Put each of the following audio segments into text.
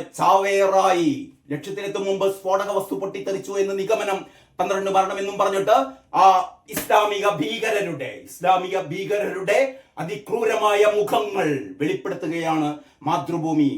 ചാവേറായി. ലക്ഷ്യത്തിലെത്തും മുമ്പ് സ്ഫോടക വസ്തു പൊട്ടിത്തെറിച്ചു എന്ന് നിഗമനം, 12 മരണമെന്നും പറഞ്ഞിട്ട് ആ ഇസ്ലാമിക ഭീകരരുടെ അതിക്രൂരമായ മുഖങ്ങൾ വെളിപ്പെടുത്തുകയാണ് മാതൃഭൂമി.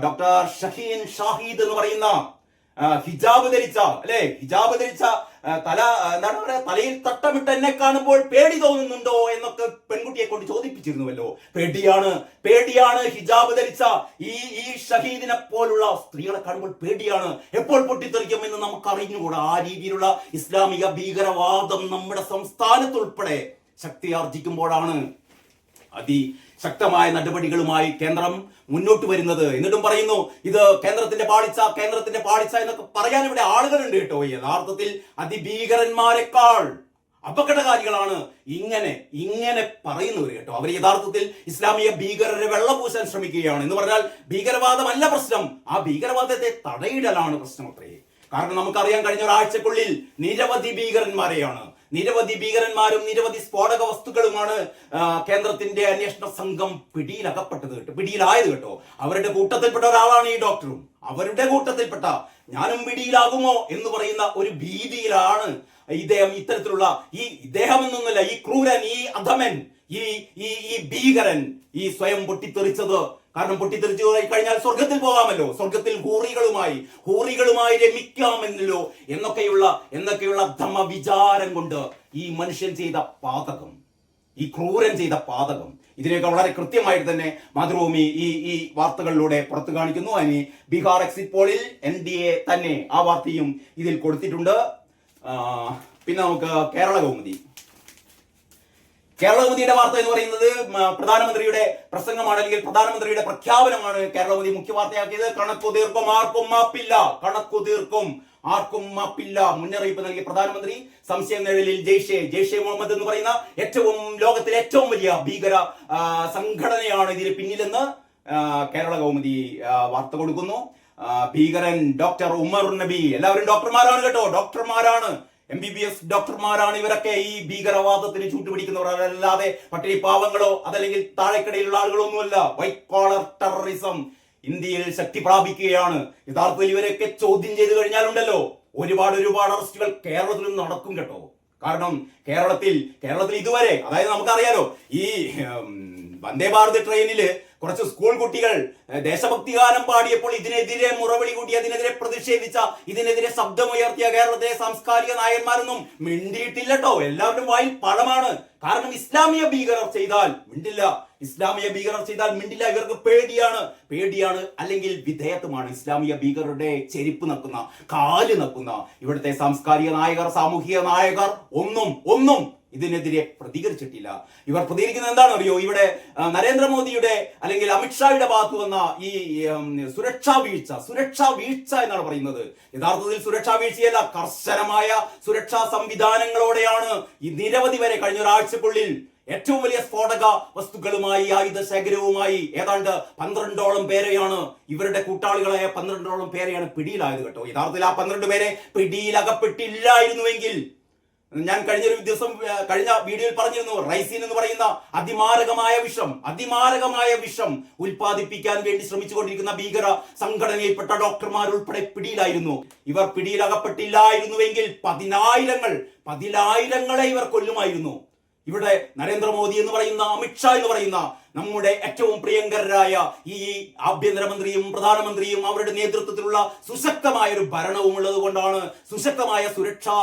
ഡോക്ടർ ഷഹീൻ ഷാഹിദ് എന്ന് പറയുന്ന ഹിജാബ് ധരിച്ച എന്താണ് പറയുക, തലയിൽ തട്ടമിട്ട് എന്നെ കാണുമ്പോൾ പേടി തോന്നുന്നുണ്ടോ എന്നൊക്കെ പെൺകുട്ടിയെ കൊണ്ട് ചോദിപ്പിച്ചിരുന്നുവല്ലോ. പേടിയാണ് ഹിജാബ് ധരിച്ച ഈ ഷഹീദിനെ പോലുള്ള സ്ത്രീകളെ കാണുമ്പോൾ പേടിയാണ്. എപ്പോൾ പൊട്ടിത്തെറിക്കുമെന്ന് നമുക്ക് അറിഞ്ഞുകൂടാ. ആ രീതിയിലുള്ള ഇസ്ലാമിക ഭീകരവാദം നമ്മുടെ സംസ്ഥാനത്തുൾപ്പെടെ ശക്തിയാർജിക്കുമ്പോഴാണ് അതിശക്തമായ നടപടികളുമായി കേന്ദ്രം മുന്നോട്ട് വരുന്നത്. എന്നിട്ടും പറയുന്നു ഇത് കേന്ദ്രത്തിന്റെ പാളിച്ച എന്നൊക്കെ പറയാൻ ഇവിടെ ആളുകളുണ്ട് കേട്ടോ. യഥാർത്ഥത്തിൽ അതിഭീകരന്മാരെക്കാൾ അപകടകാരികളാണ് ഇങ്ങനെ പറയുന്നവർ കേട്ടോ. അവർ യഥാർത്ഥത്തിൽ ഇസ്ലാമിക ഭീകരരെ വെള്ളപൂശാൻ ശ്രമിക്കുകയാണ്. എന്ന് പറഞ്ഞാൽ ഭീകരവാദമല്ല പ്രശ്നം, ആ ഭീകരവാദത്തെ തടയിടലാണ് പ്രശ്നം അത്രേ. കാരണം നമുക്കറിയാം, കഴിഞ്ഞ ഒരാഴ്ചക്കുള്ളിൽ നിരവധി ഭീകരന്മാരും നിരവധി സ്ഫോടക വസ്തുക്കളുമാണ് കേന്ദ്രത്തിന്റെ അന്വേഷണ സംഘം പിടിയിലായത് കേട്ടോ. അവരുടെ കൂട്ടത്തിൽപ്പെട്ട ഒരാളാണ് ഈ ഡോക്ടറും. അവരുടെ കൂട്ടത്തിൽപ്പെട്ട ഞാനും പിടിയിലാകുമോ എന്ന് പറയുന്ന ഒരു ഭീതിയിലാണ് ഇദ്ദേഹം. ഇത്തരത്തിലുള്ള ഇദ്ദേഹം എന്നൊന്നുമില്ല, ഈ ക്രൂരൻ, ഈ അധമൻ, ഈ ഭീകരൻ ഈ സ്വയം പൊട്ടിത്തെറിച്ചത്. കാരണം പൊട്ടിത്തെറിച്ചു കഴിഞ്ഞാൽ സ്വർഗത്തിൽ പോകാമല്ലോ, സ്വർഗത്തിൽ ഹൂറികളുമായി രമിക്കാമെന്നല്ലോ എന്നൊക്കെയുള്ള ധമവിചാരം കൊണ്ട് ഈ മനുഷ്യൻ ചെയ്ത പാതകം, ഈ ക്രൂരൻ ചെയ്ത പാതകം, ഇതിനെയൊക്കെ വളരെ കൃത്യമായിട്ട് തന്നെ മാതൃഭൂമി ഈ വാർത്തകളിലൂടെ പുറത്തു കാണിക്കുന്നു. അതിന് ബീഹാർ എക്സിറ്റ് പോളിൽ NDA തന്നെ ആ വാർത്തയും ഇതിൽ കൊടുത്തിട്ടുണ്ട്. പിന്നെ നമുക്ക് കേരളകൗമുദിയുടെ വാർത്ത എന്ന് പറയുന്നത് പ്രധാനമന്ത്രിയുടെ പ്രസംഗമാണ്, അല്ലെങ്കിൽ പ്രധാനമന്ത്രിയുടെ പ്രഖ്യാപനമാണ് കേരളകൗമുദി മുഖ്യ വാർത്തയാക്കിയത്. കണക്കു തീർക്കും, ആർക്കും മാപ്പില്ല മുന്നറിയിപ്പ് നൽകിയ പ്രധാനമന്ത്രി. സംശയ നിഴലിൽ ജെയ്ഷെ മുഹമ്മദ് എന്ന് പറയുന്ന ലോകത്തിലെ ഏറ്റവും വലിയ ഭീകര സംഘടനയാണ് ഇതിന് പിന്നിലെന്ന് കേരളകൗമുദി വാർത്ത കൊടുക്കുന്നു. ഭീകരൻ ഡോക്ടർ ഉമർ നബി, എല്ലാവരും ഡോക്ടർമാരാണ് കേട്ടോ, ഡോക്ടർമാരാണ്, MBBS ഡോക്ടർമാരാണ് ഇവരൊക്കെ. ഈ ഭീകരവാദത്തിന് ചൂട്ടുപിടിക്കുന്നവർ, അല്ലാതെ പട്ടിണി പാവങ്ങളോ അതല്ലെങ്കിൽ താഴെക്കടയിലുള്ള ആളുകളോ ഒന്നുമല്ല. വൈറ്റ് കോളർ ടെററിസം ഇന്ത്യയിൽ ശക്തി പ്രാപിക്കുകയാണ്. യഥാർത്ഥത്തിൽ ഇവരൊക്കെ ചോദ്യം ചെയ്ത് കഴിഞ്ഞാലുണ്ടല്ലോ ഒരുപാട് അറസ്റ്റുകൾ കേരളത്തിലും നടക്കും കേട്ടോ. കാരണം കേരളത്തിൽ ഇതുവരെ, അതായത് നമുക്കറിയാലോ, ഈ വന്ദേ ഭാരത് ട്രെയിനില് കുറച്ച് സ്കൂൾ കുട്ടികൾ ദേശഭക്തി ഗാനം പാടിയപ്പോൾ ഇതിനെതിരെ മുറവിളി കൂട്ടി, അതിനെതിരെ പ്രതിഷേധിച്ച, ഇതിനെതിരെ ശബ്ദമുയർത്തിയ കേരളത്തിലെ സാംസ്കാരിക നായന്മാരൊന്നും മിണ്ടിയിട്ടില്ല കേട്ടോ. എല്ലാവരും വായിൽ പഴമാണ്. കാരണം ഇസ്ലാമിക ഭീകരർ ചെയ്താൽ മിണ്ടില്ല. ഇവർക്ക് പേടിയാണ് അല്ലെങ്കിൽ വിധേയത്വമാണ്. ഇസ്ലാമിക ഭീകരരുടെ ചെരുപ്പ് നക്കുന്ന, കാല് നക്കുന്ന ഇവിടുത്തെ സാംസ്കാരിക നായകർ, സാമൂഹിക നായകർ ഒന്നും ഇതിനെതിരെ പ്രതികരിച്ചിട്ടില്ല. ഇവർ പ്രതികരിക്കുന്നത് എന്താണെന്ന് അറിയോ? ഇവിടെ നരേന്ദ്രമോദിയുടെ അല്ലെങ്കിൽ അമിത്ഷായുടെ ഭാഗത്ത് വന്ന ഈ സുരക്ഷാ വീഴ്ച എന്നാണ് പറയുന്നത്. യഥാർത്ഥത്തിൽ സുരക്ഷാ വീഴ്ചയല്ല, കർശനമായ സുരക്ഷാ സംവിധാനങ്ങളോടെയാണ് ഈ നിരവധി വരെ കഴിഞ്ഞ ഒരാഴ്ചക്കുള്ളിൽ ഏറ്റവും വലിയ സ്ഫോടക വസ്തുക്കളുമായി, ആയുധ ശേഖരവുമായി ഏതാണ്ട് 12ഓളം പേരെയാണ്, ഇവരുടെ കൂട്ടാളികളായ 12ഓളം പേരെയാണ് പിടിയിലായത് കേട്ടോ. യഥാർത്ഥത്തിൽ ആ 12 പേരെ പിടിയിലകപ്പെട്ടില്ലായിരുന്നുവെങ്കിൽ, ഞാൻ കഴിഞ്ഞ വീഡിയോയിൽ പറഞ്ഞിരുന്നു, റൈസിൻ എന്ന് പറയുന്ന അതിമാരകമായ വിഷം ഉൽപ്പാദിപ്പിക്കാൻ വേണ്ടി ശ്രമിച്ചുകൊണ്ടിരിക്കുന്ന ഭീകര സംഘടനയിൽപ്പെട്ട ഡോക്ടർമാരുൾപ്പെടെ പിടിയിലായിരുന്നു. ഇവർ പിടിയിലകപ്പെട്ടില്ലായിരുന്നുവെങ്കിൽ പതിനായിരങ്ങളെ ഇവർ കൊല്ലുമായിരുന്നു. ഇവിടെ നരേന്ദ്രമോദി എന്ന് പറയുന്ന, അമിത്ഷാ എന്ന് പറയുന്ന നമ്മുടെ ഏറ്റവും പ്രിയങ്കരായ ഈ ആഭ്യന്തരമന്ത്രിയും പ്രധാനമന്ത്രിയും അവരുടെ നേതൃത്വത്തിലുള്ള സുശക്തമായ ഒരു ഭരണവും ഉള്ളത് കൊണ്ടാണ്, സുശക്തമായ സുരക്ഷാ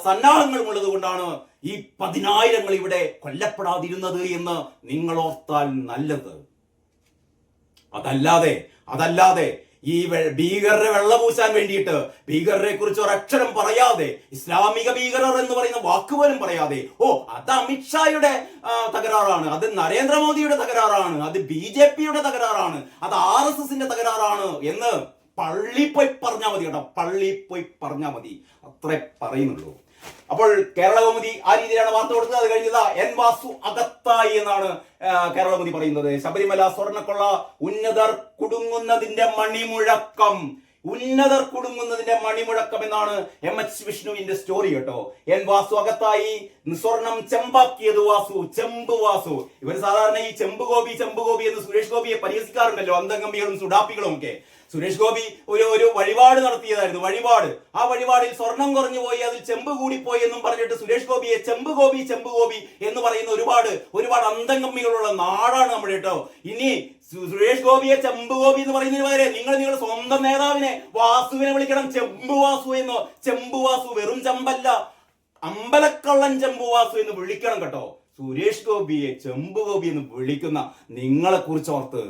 സന്നാഹങ്ങളും ഉള്ളത് കൊണ്ടാണ് ഈ 10,000 ഇവിടെ കൊല്ലപ്പെടാതിരുന്നത് എന്ന് നിങ്ങൾ ഓർത്താൽ നല്ലത്. അതല്ലാതെ ഈ ഭീകരരെ വെള്ളപൂശാൻ വേണ്ടിയിട്ട് ഭീകരരെ കുറിച്ച് ഒരക്ഷരം പറയാതെ, ഇസ്ലാമിക ഭീകരർ എന്ന് പറയുന്ന വാക്കുപോലും പറയാതെ, അത് അമിത്ഷായുടെ തകരാറാണ്, അത് നരേന്ദ്രമോദിയുടെ തകരാറാണ്, അത് BJPയുടെ തകരാറാണ്, അത് RSSന്റെ തകരാറാണ് എന്ന് പള്ളി പോയി പറഞ്ഞാൽ മതി. അത്രേ പറയുന്നുള്ളൂ. അപ്പോൾ കേരളകൗമുദി ആ രീതിയിലാണ് വാർത്ത കൊടുത്തത്. അത് കഴിഞ്ഞത് N വാസു അകത്തായി എന്നാണ് കേരളകൗമുദി പറയുന്നത്. ശബരിമല സ്വർണ്ണക്കൊള്ള, ഉന്നതർ കുടുങ്ങുന്നതിന്റെ മണിമുഴക്കം എന്നാണ് MH വിഷ്ണുവിന്റെ സ്റ്റോറി കേട്ടോ. N വാസു അകത്തായി, സ്വർണം ചെമ്പാക്കിയത് ചെമ്പ് വാസു. ഇവർ സാധാരണ ഈ ചെമ്പ് ഗോപി എന്ന് സുരേഷ് ഗോപിയെ പരിഹസിക്കാറുണ്ടല്ലോ, അന്തംഗമ്പികളും സുഡാപ്പികളും ഒക്കെ. സുരേഷ് ഗോപി ഒരു വഴിപാട് നടത്തിയതായിരുന്നു. വഴിപാട്, ആ വഴിപാടിൽ സ്വർണം കുറഞ്ഞു പോയി, അതിൽ ചെമ്പ് കൂടിപ്പോയി എന്നും പറഞ്ഞിട്ട് സുരേഷ് ഗോപിയെ ചെമ്പ് ഗോപി എന്ന് പറയുന്ന ഒരുപാട് അന്തംഗമ്മികളുള്ള നാടാണ് നമ്മുടെ കേട്ടോ. ഇനി സുരേഷ് ഗോപിയെ ചെമ്പ് ഗോപി എന്ന് പറയുന്നതിന് പകരം നിങ്ങളുടെ സ്വന്തം നേതാവിനെ വാസുവിനെ വിളിക്കണം ചെമ്പ് വാസു എന്നോ. ചെമ്പ് വാസു വെറും ചെമ്പല്ല, അമ്പലക്കള്ളൻ ചെമ്പ് വാസു എന്ന് വിളിക്കണം കേട്ടോ. സുരേഷ് ഗോപിയെ ചെമ്പ് ഗോപി എന്ന് വിളിക്കുന്ന നിങ്ങളെ കുറിച്ച് ഓർത്ത്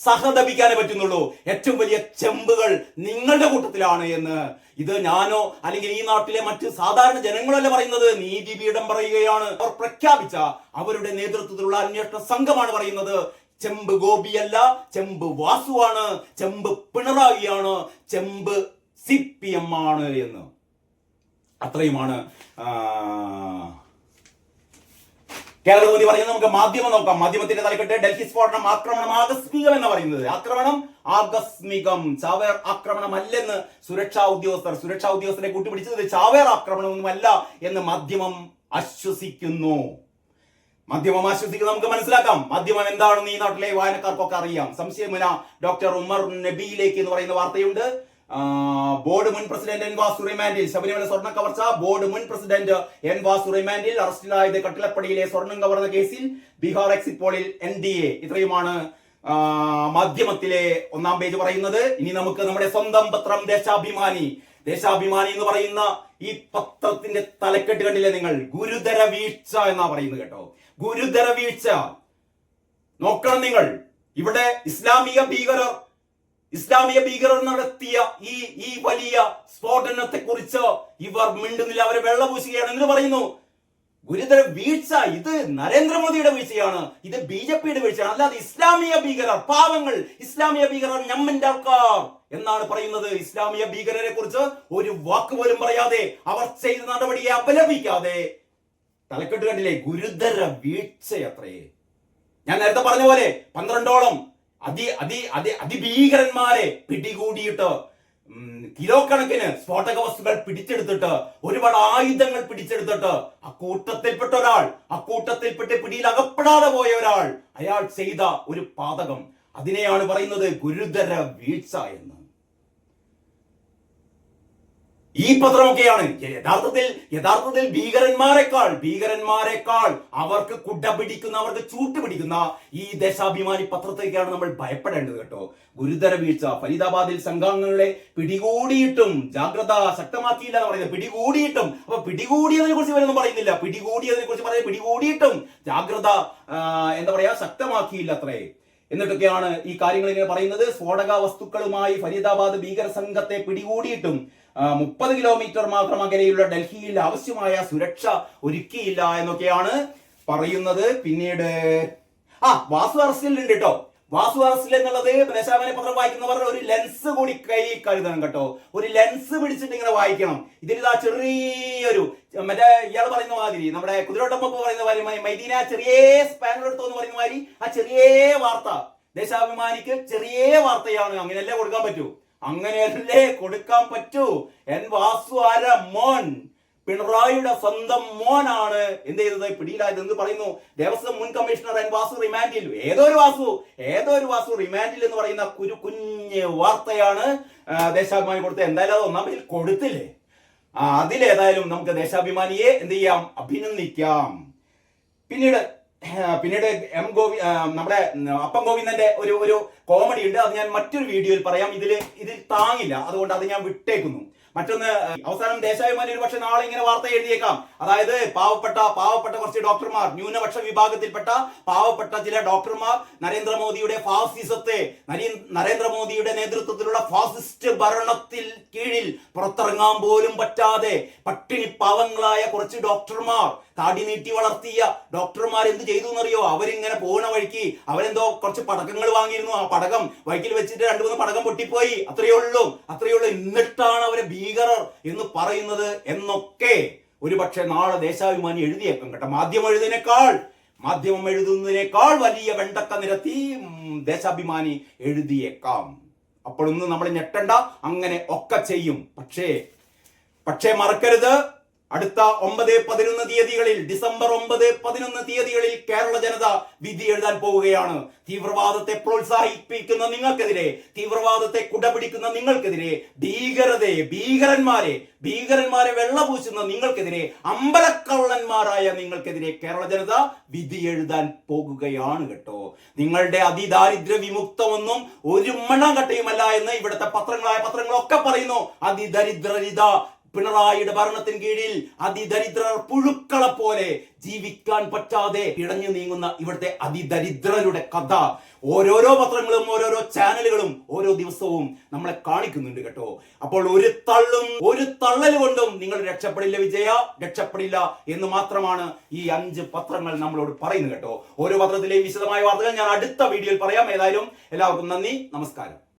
സഹതപിക്കാനേ പറ്റുന്നുള്ളൂ. ഏറ്റവും വലിയ ചെമ്പുകൾ നിങ്ങളുടെ കൂട്ടത്തിലാണ് എന്ന് ഇത് ഞാനോ അല്ലെങ്കിൽ ഈ നാട്ടിലെ മറ്റ് സാധാരണ ജനങ്ങളല്ല പറയുന്നത്, നീതിപീഠം പറയുകയാണ്. അവർ പ്രഖ്യാപിച്ച അവരുടെ നേതൃത്വത്തിലുള്ള അന്വേഷണ സംഘമാണ് പറയുന്നത്. ചെമ്പ് ഗോപിയല്ല, ചെമ്പ് വാസുവാണ്, ചെമ്പ് പിണറായിയാണ്, ചെമ്പ് CPM ആണ് എന്ന്. അത്രയുമാണ് കേരള മോദി പറയുന്നത്. നമുക്ക് മാധ്യമം നോക്കാം. മാധ്യമത്തിന്റെ തലക്കെട്ട് ഡൽഹി സ്ഫോടനം ആക്രമണം ആകസ്മികം എന്ന് പറയുന്നത്. ആക്രമണം ആകസ്മികം, ചാവേർ ആക്രമണമല്ലെന്ന് സുരക്ഷാ ഉദ്യോഗസ്ഥരെ കൂട്ടിപ്പിടിച്ചത് ചാവേർ ആക്രമണമൊന്നുമല്ല എന്ന് മാധ്യമം ആശ്വസിക്കുന്നു. നമുക്ക് മനസ്സിലാക്കാം മാധ്യമം എന്താണെന്ന് ഈ നാട്ടിലെ വായനക്കാർക്കൊക്കെ അറിയാം. സംശയമുന ഡോക്ടർ ഉമർ നബിയിലേക്ക് എന്ന് പറയുന്ന വാർത്തയുണ്ട്. ബോർഡ് മുൻ പ്രസിഡന്റ് എൻ വാസു റിമാൻഡിൽ. ശബരിമല സ്വർണ്ണ കവർച്ച ബോർഡ് മുൻ പ്രസിഡന്റ് എൻ വാസു റിമാൻഡിൽ. അറസ്റ്റിലായത് കട്ടിലപ്പടിയിലെ സ്വർണം കവർന്ന കേസിൽ ബീഹാർ എക്സിറ്റ് പോളിൽ NDA. ഇത്രയുമാണ് മാധ്യമത്തിലെ ഒന്നാം പേജ് പറയുന്നത്. ഇനി നമുക്ക് നമ്മുടെ സ്വന്തം പത്രം ദേശാഭിമാനി എന്ന് പറയുന്ന ഈ പത്രത്തിന്റെ തലക്കെട്ട് കണ്ടില്ലേ നിങ്ങൾ? ഗുരുതര വീഴ്ച എന്നാ പറയുന്നത് കേട്ടോ. ഗുരുതര വീഴ്ച നോക്കണം നിങ്ങൾ. ഇവിടെ ഇസ്ലാമിക ഭീകരർ നടത്തിയ ഈ വലിയ സ്ഫോടനത്തെ കുറിച്ച് ഇവർ മിണ്ടുന്നില്ല, അവരെ വെള്ളപൂശുകയാണ് എന്ന് പറയുന്നു. ഗുരുതര വീഴ്ച. ഇത് നരേന്ദ്രമോദിയുടെ വീഴ്ചയാണ്, ഇത് BJPയുടെ വീഴ്ചയാണ്, അല്ലാതെ ഇസ്ലാമിക ഭീകരർ, പാവങ്ങൾ ഇസ്ലാമിക ഭീകരർ ഞമ്മന്റെ ആൾക്കാർ എന്നാണ് പറയുന്നത്. ഇസ്ലാമിക ഭീകരരെ കുറിച്ച് ഒരു വാക്ക് പോലും പറയാതെ, അവർ ചെയ്ത നടപടിയെ അപലപിക്കാതെ തലക്കെട്ട് കണ്ടില്ലേ? ഗുരുതര വീഴ്ചയത്രേ. ഞാൻ നേരത്തെ പറഞ്ഞ പോലെ 12ഓളം അതിഭീകരന്മാരെ പിടികൂടിയിട്ട് കിലോ കണക്കിന് സ്ഫോടക വസ്തുക്കൾ പിടിച്ചെടുത്തിട്ട് ഒരുപാട് ആയുധങ്ങൾ പിടിച്ചെടുത്തിട്ട് അക്കൂട്ടത്തിൽപ്പെട്ട് പിടിയിൽ അകപ്പെടാതെ പോയ ഒരാൾ, അയാൾ ചെയ്ത ഒരു പാതകം, അതിനെയാണ് പറയുന്നത് ഗുരുതര വീഴ്ച എന്ന്. ഈ പത്രമൊക്കെയാണ് യഥാർത്ഥത്തിൽ ഭീകരന്മാരെക്കാൾ അവർക്ക് കുട പിടിക്കുന്ന, അവർക്ക് ചൂട്ടുപിടിക്കുന്ന ഈ ദേശാഭിമാനി പത്രത്തേക്കാണ് നമ്മൾ ഭയപ്പെടേണ്ടത് കേട്ടോ. ഗുരുതര വീഴ്ച. ഫരീദാബാദിൽ സംഘാംഗങ്ങളെ പിടികൂടിയിട്ടും ജാഗ്രത ശക്തമാക്കിയില്ല എന്ന് പറയുന്നത്. പിടികൂടിയിട്ടും, അപ്പൊ പിടികൂടിയതിനെ കുറിച്ച് ഇവരൊന്നും പറയുന്നില്ല. പിടികൂടിയിട്ടും ജാഗ്രത ശക്തമാക്കിയില്ല അത്രേ. എന്നിട്ടൊക്കെയാണ് ഈ കാര്യങ്ങൾ ഇങ്ങനെ പറയുന്നത്. സ്ഫോടക വസ്തുക്കളുമായി ഫരീദാബാദ് ഭീകര സംഘത്തെ പിടികൂടിയിട്ടും 30 കിലോമീറ്റർ മാത്രം അകലെയുള്ള ഡൽഹിയിൽ ആവശ്യമായ സുരക്ഷ ഒരുക്കിയില്ല എന്നൊക്കെയാണ് പറയുന്നത്. പിന്നീട് വാസു അറസ്റ്റിലുണ്ട് കേട്ടോ. വാസു അറസ്റ്റിൽ എന്നുള്ളത് ദേശാഭിമാനി പത്രം വായിക്കുന്നവർ ഒരു ലെൻസ് കൂടി കൈ കരുതണം കേട്ടോ. ഒരു ലെൻസ് പിടിച്ചിട്ട് ഇങ്ങനെ വായിക്കണം. ഇതിലിതാ ചെറിയൊരു ഇയാൾ പറയുന്ന മാതിരി, നമ്മുടെ കുതിരോട്ടമ്മ പറയുന്ന മാതിരി, മൈദീന ചെറിയ സ്പാനർ എടുത്തോ എന്ന് പറയുന്ന മാതിരി ആ ചെറിയ വാർത്ത ദേശാഭിമാനിക്ക് ചെറിയ വാർത്തയാണ്. അങ്ങനെയല്ലേ കൊടുക്കാൻ പറ്റൂ? എൻ വാസു മോൻ, പിണറായിയുടെ സ്വന്തം മോനാണ് എന്ത് ചെയ്തത്? പിടിയിലായത്. എന്ത് പറയുന്നു? ദേവസ്വം മുൻ കമ്മീഷണർ എൻ വാസു റിമാൻഡിൽ. ഏതോ ഒരു വാസു റിമാൻഡിൽ എന്ന് പറയുന്ന കുഞ്ഞ് വാർത്തയാണ് ദേശാഭിമാനി കൊടുത്തത്. എന്തായാലും അത് ഒന്നാം പേജിൽ കൊടുത്തില്ലേ? അതിലേതായാലും നമുക്ക് ദേശാഭിമാനിയെ എന്ത് ചെയ്യാം? അഭിനന്ദിക്കാം. പിന്നീട് നമ്മുടെ അപ്പം ഗോവിന്ദന്റെ ഒരു കോമഡി ഉണ്ട്. അത് ഞാൻ മറ്റൊരു വീഡിയോയിൽ പറയാം. ഇതിൽ താങ്ങില്ല, അതുകൊണ്ട് അത് ഞാൻ വിട്ടേക്കുന്നു. മറ്റൊന്ന്, അവസാനം ദേശാഭിമാനി ഒരു പക്ഷെ നാളെ ഇങ്ങനെ വാർത്ത എഴുതിയേക്കാം. അതായത് പാവപ്പെട്ട കുറച്ച് ഡോക്ടർമാർ, ന്യൂനപക്ഷ വിഭാഗത്തിൽപ്പെട്ട പാവപ്പെട്ട ചില ഡോക്ടർമാർ നരേന്ദ്രമോദിയുടെ ഫാസിസത്തെ, നരേന്ദ്രമോദിയുടെ നേതൃത്വത്തിലുള്ള ഫാസിസ്റ്റ് ഭരണത്തിൽ കീഴിൽ പുറത്തിറങ്ങാൻ പോലും പറ്റാതെ പട്ടിണി പാവങ്ങളായ കുറച്ച് ഡോക്ടർമാർ, താടി നീട്ടി വളർത്തിയ ഡോക്ടർമാർ എന്ത് ചെയ്തു എന്നറിയോ? അവരിങ്ങനെ പോകുന്ന വഴിക്ക് അവരെന്തോ കുറച്ച് പടക്കങ്ങൾ വാങ്ങിയിരുന്നു. ആ പടക്കം വഴിക്കിൽ വെച്ചിട്ട് 2-3 പടക്കം പൊട്ടിപ്പോയി. അത്രയേ ഉള്ളൂ. എന്നിട്ടാണ് അവരെ ഭീകരർ എന്ന് പറയുന്നത് എന്നൊക്കെ ഒരു പക്ഷെ നാളെ ദേശാഭിമാനി എഴുതിയേക്കും കേട്ടോ. മാധ്യമം എഴുതുന്നതിനേക്കാൾ വലിയ വെണ്ടക്ക നിരത്തി ദേശാഭിമാനി എഴുതിയേക്കാം. അപ്പോഴൊന്നും നമ്മൾ ഞെട്ടണ്ട, അങ്ങനെ ഒക്കെ ചെയ്യും. പക്ഷേ മറക്കരുത്, അടുത്ത 9, 11 തീയതികളിൽ, ഡിസംബർ 9, 11 തീയതികളിൽ കേരള ജനത വിധി എഴുതാൻ പോവുകയാണ്. തീവ്രവാദത്തെ പ്രോത്സാഹിപ്പിക്കുന്ന നിങ്ങൾക്കെതിരെ, തീവ്രവാദത്തെ കുടപിടിക്കുന്ന നിങ്ങൾക്കെതിരെ, ഭീകരന്മാരെ വെള്ളപൂശുന്ന നിങ്ങൾക്കെതിരെ, അമ്പലക്കള്ളന്മാരായ നിങ്ങൾക്കെതിരെ കേരള ജനത വിധി എഴുതാൻ പോകുകയാണ് കേട്ടോ. നിങ്ങളുടെ അതിദാരിദ്ര്യ വിമുക്തമൊന്നും ഒരു മണ്ണാങ്കട്ടയുമല്ല എന്ന് ഇവിടുത്തെ പത്രങ്ങളൊക്കെ പറയുന്നു. അതിദരിദ്രരിത പിണറായിയുടെ ഭരണത്തിന് കീഴിൽ അതിദരിദ്രർ പുഴുക്കളെ പോലെ ജീവിക്കാൻ പറ്റാതെ ഇടഞ്ഞു നീങ്ങുന്ന ഇവിടുത്തെ അതിദരിദ്രരുടെ കഥ ഓരോരോ പത്രങ്ങളും ഓരോരോ ചാനലുകളും ഓരോ ദിവസവും നമ്മളെ കാണിക്കുന്നുണ്ട് കേട്ടോ. അപ്പോൾ ഒരു തള്ളൽ കൊണ്ടും നിങ്ങൾ രക്ഷപ്പെടില്ല വിജയ, രക്ഷപ്പെടില്ല എന്ന് മാത്രമാണ് ഈ 5 പത്രങ്ങൾ നമ്മളോട് പറയുന്നത് കേട്ടോ. ഓരോ പത്രത്തിലെയും വിശദമായ വാർത്തകൾ ഞാൻ അടുത്ത വീഡിയോയിൽ പറയാം. ഏതായാലും എല്ലാവർക്കും നന്ദി, നമസ്കാരം.